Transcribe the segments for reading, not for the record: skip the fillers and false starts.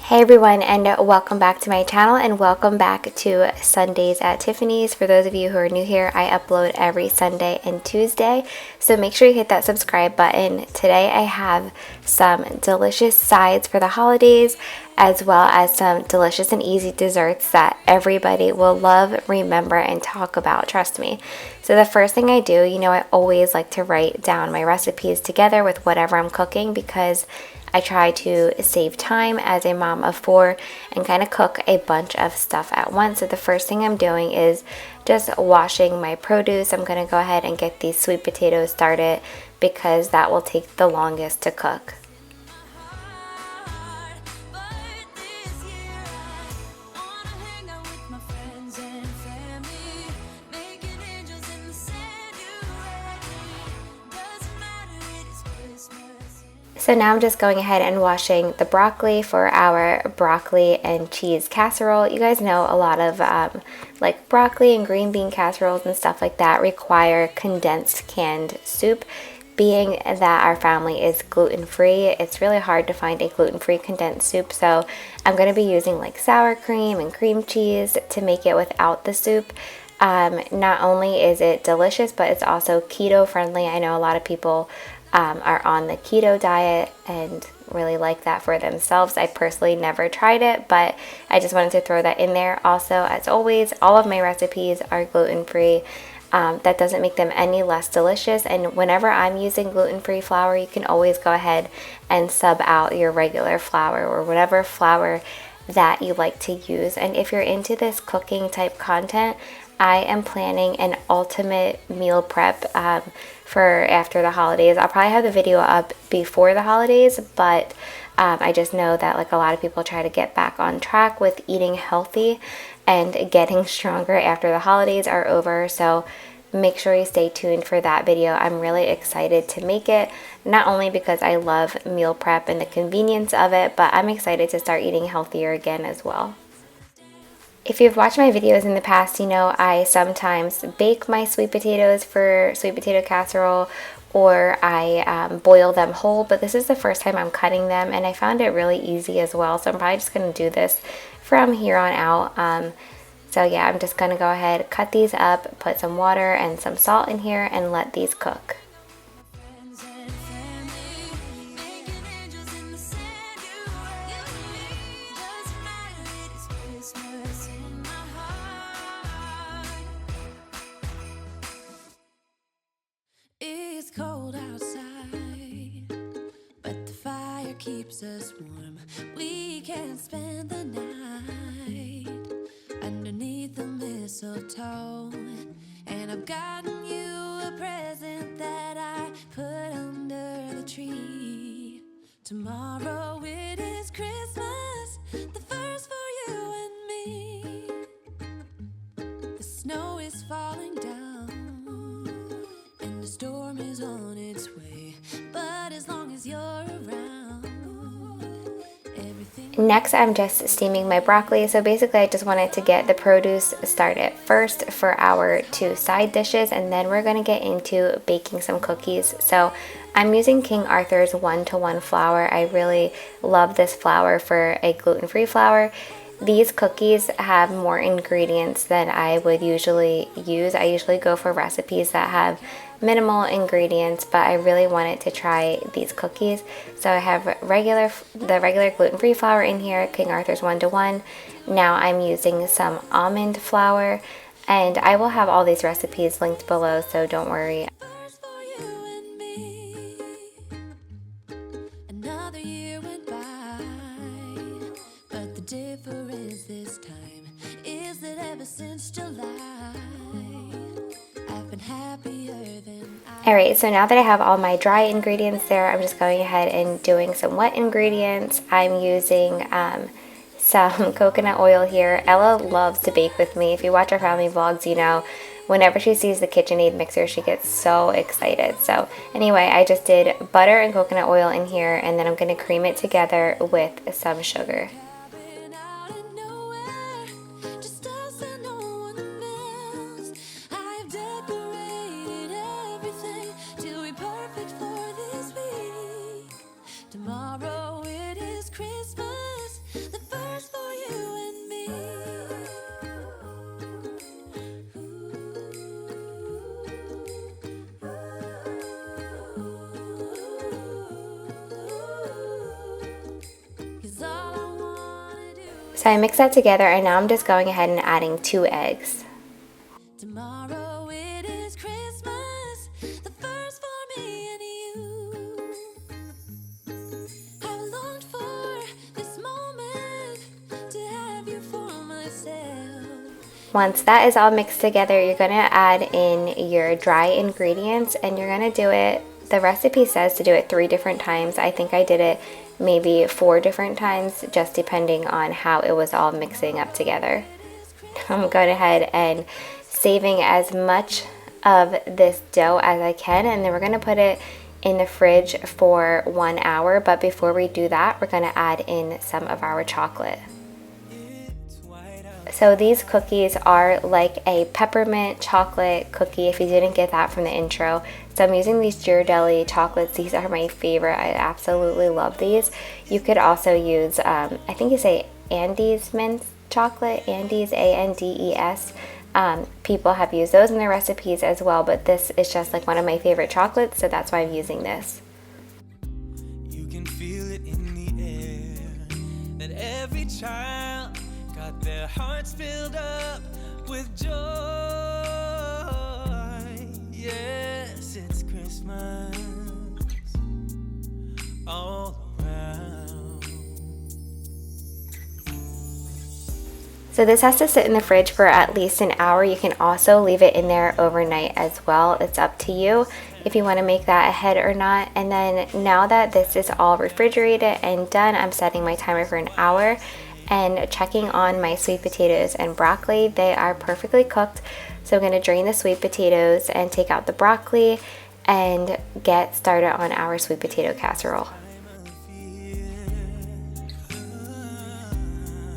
Hey everyone, and welcome back to my channel, and welcome back to Sundays at Tiffany's. For those of you who are new here, I upload every Sunday and Tuesday, so make sure you hit that subscribe button. Today I have some delicious sides for the holidays, as well as some delicious and easy desserts that everybody will love, remember, and talk about, trust me. So the first thing I do, I always like to write down my recipes together with whatever I'm cooking, because I try to save time as a mom of 4 and kind of cook a bunch of stuff at once. So the first thing I'm doing is just washing my produce. I'm going to go ahead and get these sweet potatoes started because that will take the longest to cook. So now I'm just going ahead and washing the broccoli for our broccoli and cheese casserole. You guys know a lot of like broccoli and green bean casseroles and stuff like that require condensed canned soup. Being that our family is gluten-free, it's really hard to find a gluten-free condensed soup. So I'm going to be using like sour cream and cream cheese to make it without the soup. Not only is it delicious, but it's also keto friendly. I know a lot of people are on the keto diet and really like that for themselves. I personally never tried it, but I just wanted to throw that in there. Also, as always, all of my recipes are gluten-free. That doesn't make them any less delicious, and whenever I'm using gluten-free flour, you can always go ahead and sub out your regular flour or whatever flour that you like to use. And if you're into this cooking type content, I am planning an ultimate meal prep for after the holidays. I'll probably have the video up before the holidays, but I just know that like a lot of people try to get back on track with eating healthy and getting stronger after the holidays are over. So make sure you stay tuned for that video. I'm really excited to make it, not only because I love meal prep and the convenience of it, but I'm excited to start eating healthier again as well. If you've watched my videos in the past, you know I sometimes bake my sweet potatoes for sweet potato casserole, or I boil them whole, but this is the first time I'm cutting them, and I found it really easy as well, so I'm probably just going to do this from here on out. So yeah, I'm just going to go ahead, cut these up, put some water and some salt in here, and let these cook. It's cold outside, but the fire keeps us warm. We can spend the night underneath the mistletoe, and I've gotten you a present that I put under the tree. Tomorrow it is Christmas, the first for you and me. The snow is falling down, the storm is on its way, but as long as you're around, everything. Next, I'm just steaming my broccoli. So basically, I just wanted to get the produce started first for our 2 side dishes, and then we're going to get into baking some cookies. So I'm using King Arthur's 1-to-1 flour. I really love this flour for a gluten-free flour. These cookies have more ingredients than I would usually use. I usually go for recipes that have minimal ingredients, but I really wanted to try these cookies. So I have the regular gluten-free flour in here, King Arthur's 1-to-1. Now I'm using some almond flour, and I will have all these recipes linked below, so don't worry. Difference this time is that ever since July, I've been happier than Alright, so now that I have all my dry ingredients there, I'm just going ahead and doing some wet ingredients. I'm using some coconut oil here. Ella loves to bake with me. If you watch our family vlogs, you know whenever she sees the KitchenAid mixer, she gets so excited. So anyway, I just did butter and coconut oil in here, and then I'm going to cream it together with some sugar. Tomorrow it is Christmas, the So I mix that together, and now I'm just going ahead and adding 2 eggs. Tomorrow it is Christmas, the first for me and you. I've longed for this moment to have you for myself. Once that is all mixed together, you're going to add in your dry ingredients, and you're going to do it, the recipe says to do it 3 different times. I think I did it maybe 4 different times, just depending on how it was all mixing up together. I'm going ahead and saving as much of this dough as I can, and then we're going to put it in the fridge for 1 hour. But before we do that, we're going to add in some of our chocolate. So these cookies are like a peppermint chocolate cookie, if you didn't get that from the intro. So I'm using these Ghirardelli chocolates. These are my favorite. I absolutely love these. You could also use, I think you say Andes mint chocolate, Andes, A-N-D-E-S. People have used those in their recipes as well, but this is just like one of my favorite chocolates, so that's why I'm using this. You can feel it in the air that every child got their hearts filled up with joy. Yes, it's Christmas all around. So this has to sit in the fridge for at least an hour. You can also leave it in there overnight as well. It's up to you if you want to make that ahead or not. And then now that this is all refrigerated and done, I'm setting my timer for an hour and checking on my sweet potatoes and broccoli. They are perfectly cooked. So I'm going to drain the sweet potatoes and take out the broccoli and get started on our sweet potato casserole.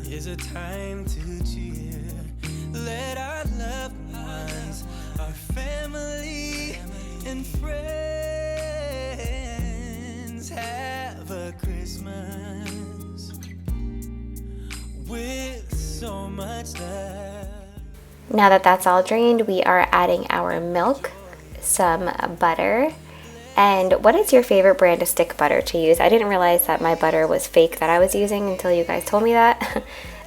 Is a time to cheer. Let our loved ones, our family and friends have a Christmas with so much love. Now that that's all drained, we are adding our milk, some butter, and what is your favorite brand of stick butter to use? I didn't realize that my butter was fake that I was using until you guys told me that.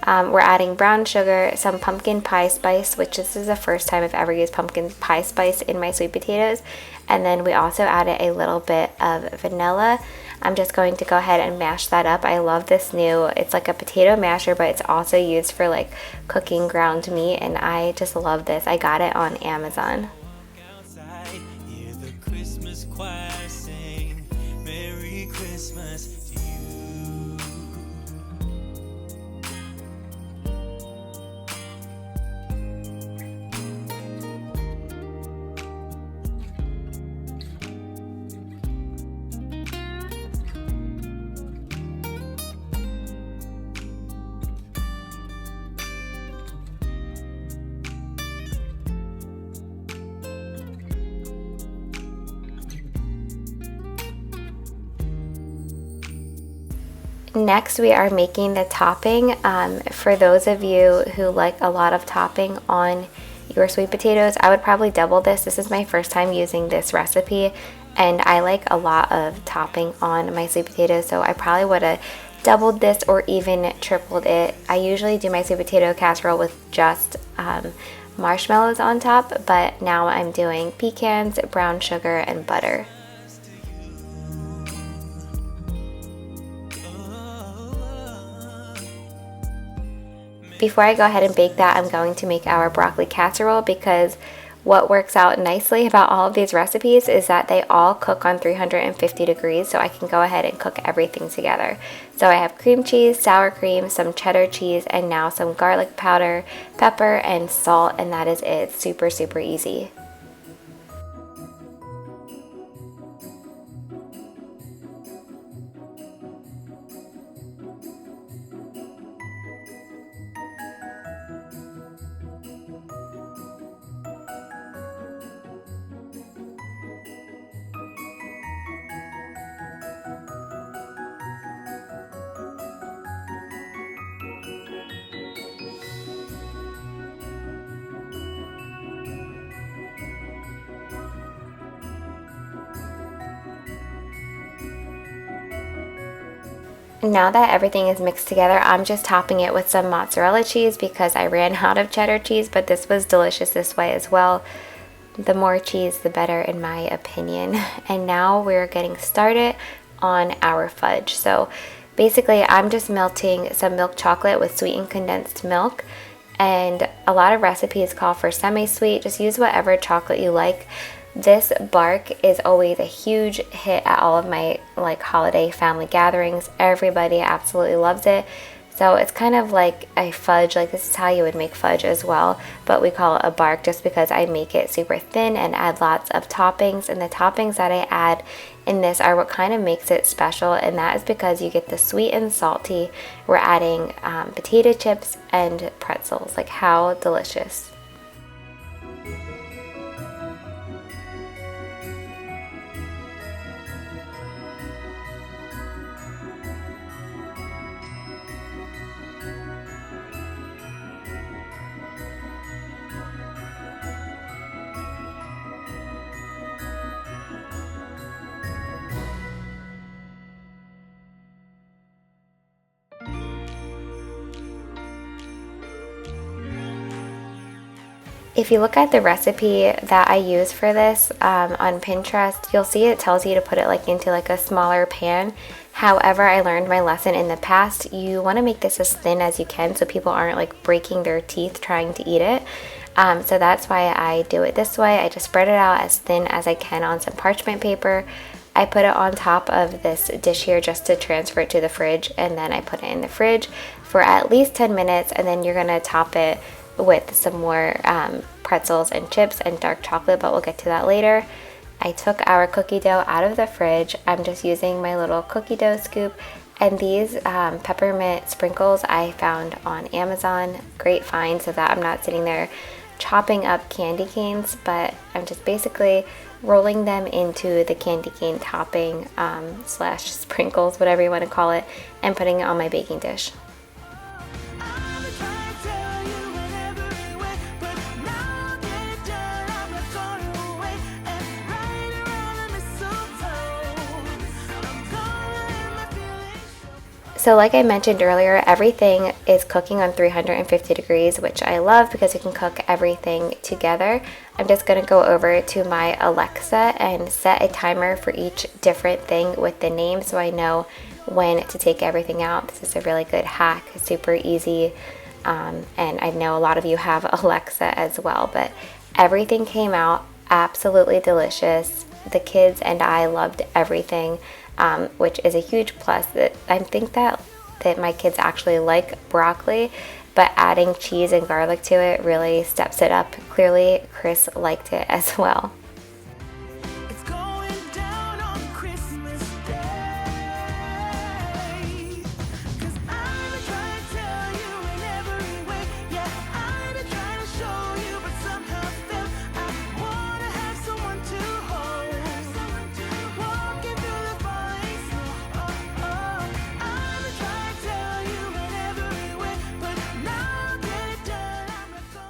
We're adding brown sugar, some pumpkin pie spice, which this is the first time I've ever used pumpkin pie spice in my sweet potatoes. And then we also added a little bit of vanilla. I'm just going to go ahead and mash that up. I love this new, it's like a potato masher, but it's also used for like cooking ground meat, and I just love this. I got it on Amazon. Outside, hear the Christmas choir sing, Merry Christmas to you. Next, we are making the topping. For those of you who like a lot of topping on your sweet potatoes, I would probably double this. This is my first time using this recipe, and I like a lot of topping on my sweet potatoes, so I probably would have doubled this or even tripled it. I usually do my sweet potato casserole with just marshmallows on top, but now I'm doing pecans, brown sugar, and butter. Before I go ahead and bake that, I'm going to make our broccoli casserole, because what works out nicely about all of these recipes is that they all cook on 350 degrees, so I can go ahead and cook everything together. So I have cream cheese, sour cream, some cheddar cheese, and now some garlic powder, pepper, and salt, and that is it. It's super, super easy. Now that everything is mixed together, I'm just topping it with some mozzarella cheese because I ran out of cheddar cheese, but this was delicious this way as well. The more cheese, the better in my opinion. And now we're getting started on our fudge. So basically, I'm just melting some milk chocolate with sweetened condensed milk. And a lot of recipes call for semi-sweet. Just use whatever chocolate you like. This bark is always a huge hit at all of my like holiday family gatherings. Everybody absolutely loves it. So it's kind of like a fudge, like this is how you would make fudge as well, but we call it a bark just because I make it super thin and add lots of toppings. And the toppings that I add in this are what kind of makes it special, and that is because you get the sweet and salty. We're adding potato chips and pretzels. Like, how delicious. If you look at the recipe that I use for this on Pinterest, you'll see it tells you to put it like into like a smaller pan. However, I learned my lesson in the past. You want to make this as thin as you can so people aren't like breaking their teeth trying to eat it. So that's why I do it this way. I just spread it out as thin as I can on some parchment paper. I put it on top of this dish here just to transfer it to the fridge, and then I put it in the fridge for at least 10 minutes, and then you're going to top it with some more pretzels and chips and dark chocolate, but we'll get to that later. I took our cookie dough out of the fridge. I'm just using my little cookie dough scoop, and these peppermint sprinkles I found on Amazon. Great find, so that I'm not sitting there chopping up candy canes, but I'm just basically rolling them into the candy cane topping slash sprinkles, whatever you want to call it, and putting it on my baking dish. So like I mentioned earlier, everything is cooking on 350 degrees, which I love because you can cook everything together. I'm just going to go over to my Alexa and set a timer for each different thing with the name so I know when to take everything out. This is a really good hack, super easy, and I know a lot of you have Alexa as well, but everything came out absolutely delicious. The kids and I loved everything. Which is a huge plus. That I think that my kids actually like broccoli, but adding cheese and garlic to it really steps it up. Clearly, Chris liked it as well. It's going down on Christmas Day. 'Cause I'm trying to tell you in every way. Yeah, I'm trying to show you, but somehow felt I wanna have someone to hold. Walking through the falling snow. I'm trying to tell you in every way, but now get it done.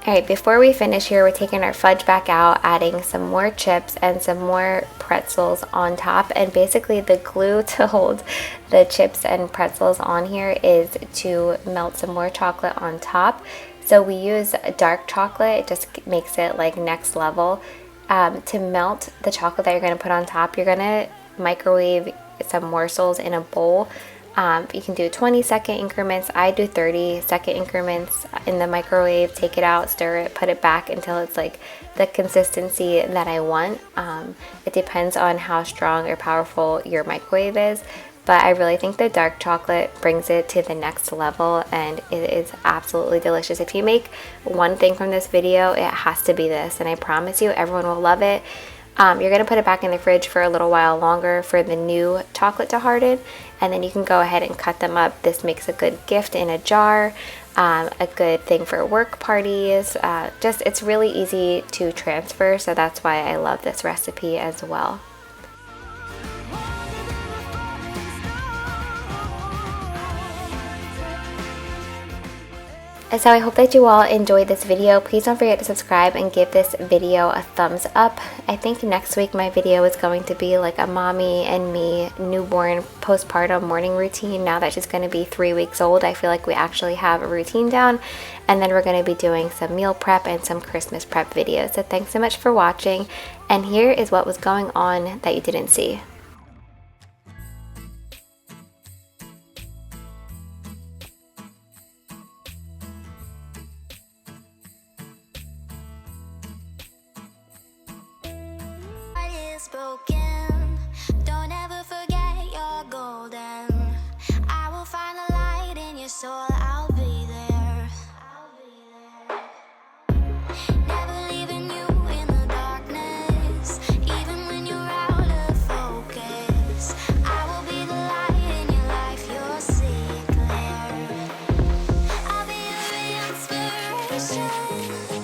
Alright, before we finish here, we're taking our fudge back out, adding some more chips and some more pretzels on top. And basically the glue to hold the chips and pretzels on here is to melt some more chocolate on top. So we use dark chocolate, it just makes it like next level. To melt the chocolate that you're going to put on top, you're going to microwave some morsels in a bowl. You can do 20-second increments. I do 30-second increments in the microwave. Take it out, stir it, put it back until it's like the consistency that I want. It depends on how strong or powerful your microwave is, but I really think the dark chocolate brings it to the next level, and it is absolutely delicious. If you make one thing from this video, it has to be this, and I promise you everyone will love it. You're going to put it back in the fridge for a little while longer for the new chocolate to harden, and then you can go ahead and cut them up. This makes a good gift in a jar, a good thing for work parties. It's really easy to transfer, so that's why I love this recipe as well. So I hope that you all enjoyed this video. Please don't forget to subscribe and give this video a thumbs up. I think next week my video is going to be like a mommy and me newborn postpartum morning routine. Now that she's going to be 3 weeks old, I feel like we actually have a routine down. And then we're going to be doing some meal prep and some Christmas prep videos. So thanks so much for watching. And here is what was going on that you didn't see. Broken. Don't ever forget you're golden. I will find a light in your soul. I'll be there. Never leaving you in the darkness, even when you're out of focus. I will be the light in your life. You'll see it clear. I'll be your inspiration.